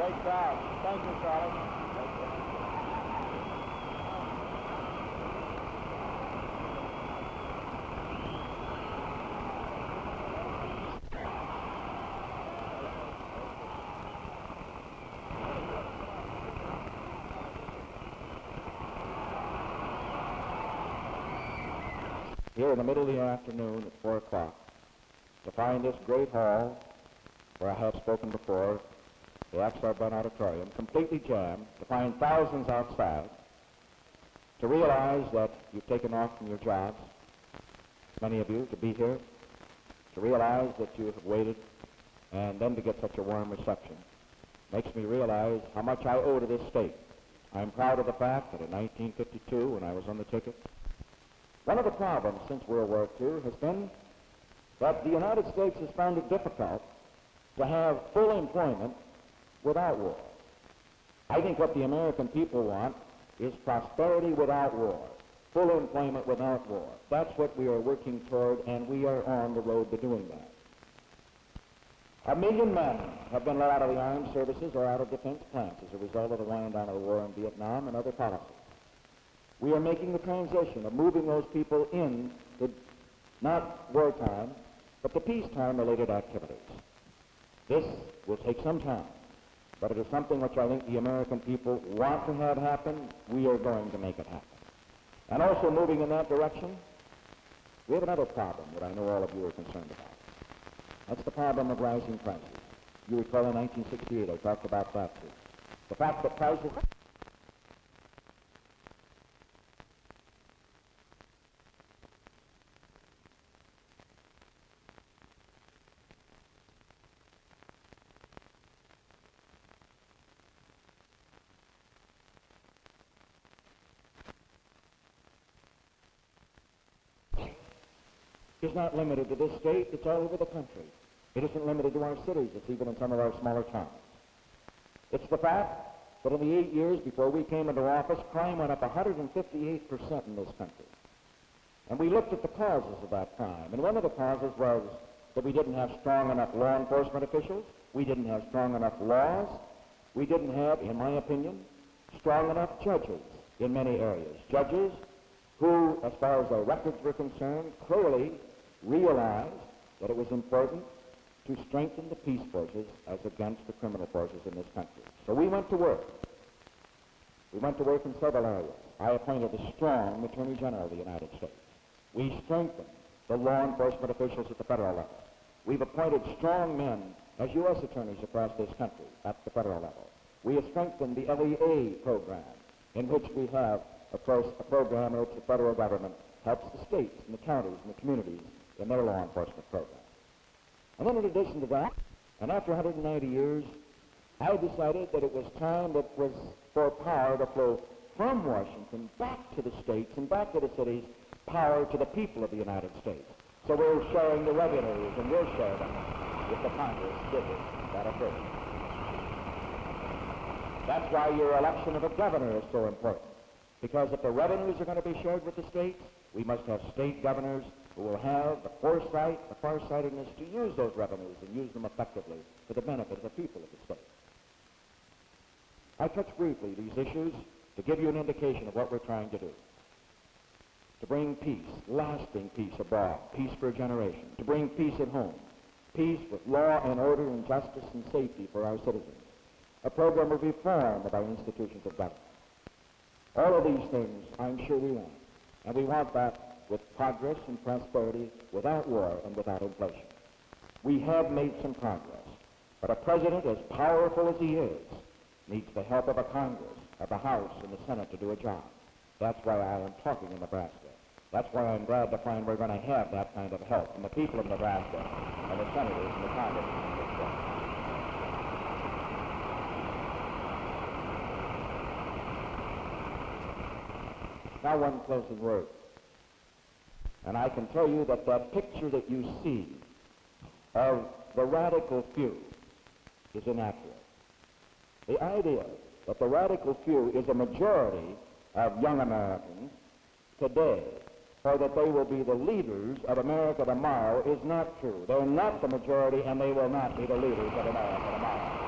Great crowd. Thank you, Charlie. Here in the middle of the afternoon at 4 o'clock, to find this great hall, where I have spoken before, the Aksarben auditorium, completely jammed, to find thousands outside, to realize that you've taken off from your jobs, many of you, to be here, to realize that you have waited, and then to get such a warm reception, makes me realize how much I owe to this state. I'm proud of the fact that in 1952, when I was on the ticket, one of the problems since World War II has been that the United States has found it difficult to have full employment without war. I think what the American people want is prosperity without war, full employment without war. That's what we are working toward, and we are on the road to doing that. 1 million men have been let out of the armed services or out of defense plants as a result of the wind down of the war in Vietnam and other policies. We are making the transition of moving those people in to not wartime, but to peacetime-related activities. This will take some time, but it is something which I think the American people want to have happen. We are going to make it happen. And also moving in that direction, we have another problem that I know all of you are concerned about. That's the problem of rising prices. You recall in 1968 I talked about that too. The fact that prices is not limited to this state, it's all over the country. It isn't limited to our cities, it's even in some of our smaller towns. It's the fact that in the 8 years before we came into office, crime went up 158% in this country. And we looked at the causes of that crime, and one of the causes was that we didn't have strong enough law enforcement officials, we didn't have strong enough laws, we didn't have, in my opinion, strong enough judges in many areas. Judges who, as far as their records were concerned, clearly realized that it was important to strengthen the peace forces as against the criminal forces in this country. So we went to work. We went to work in several areas. I appointed a strong Attorney General of the United States. We strengthened the law enforcement officials at the federal level. We've appointed strong men as U.S. attorneys across this country at the federal level. We have strengthened the LEA program, in which we have, of course, a program in which the federal government helps the states and the counties and the communities in their law enforcement program. And then in addition to that, and after 190 years, I decided that it was time that was for power to flow from Washington back to the states and back to the cities, power to the people of the United States. So we're sharing the revenues, and we'll share them with the Congress business that occurs. That's why your election of a governor is so important. Because if the revenues are going to be shared with the states, we must have state governors who will have the foresight, the farsightedness to use those revenues and use them effectively for the benefit of the people of the state. I touched briefly these issues to give you an indication of what we're trying to do. To bring peace, lasting peace abroad, peace for a generation. To bring peace at home, peace with law and order and justice and safety for our citizens. A program of reform of our institutions of government. All of these things I'm sure we want. And we want that with progress and prosperity, without war and without inflation. We have made some progress, but a president as powerful as he is needs the help of a Congress, of the House and the Senate to do a job. That's why I am talking in Nebraska. That's why I'm glad to find we're going to have that kind of help from the people of Nebraska and the senators and the congressmen in this state. Now one closing word. And I can tell you that that picture that you see of the radical few is inaccurate. The idea that the radical few is a majority of young Americans today, or that they will be the leaders of America tomorrow, is not true. They're not the majority, and they will not be the leaders of America tomorrow.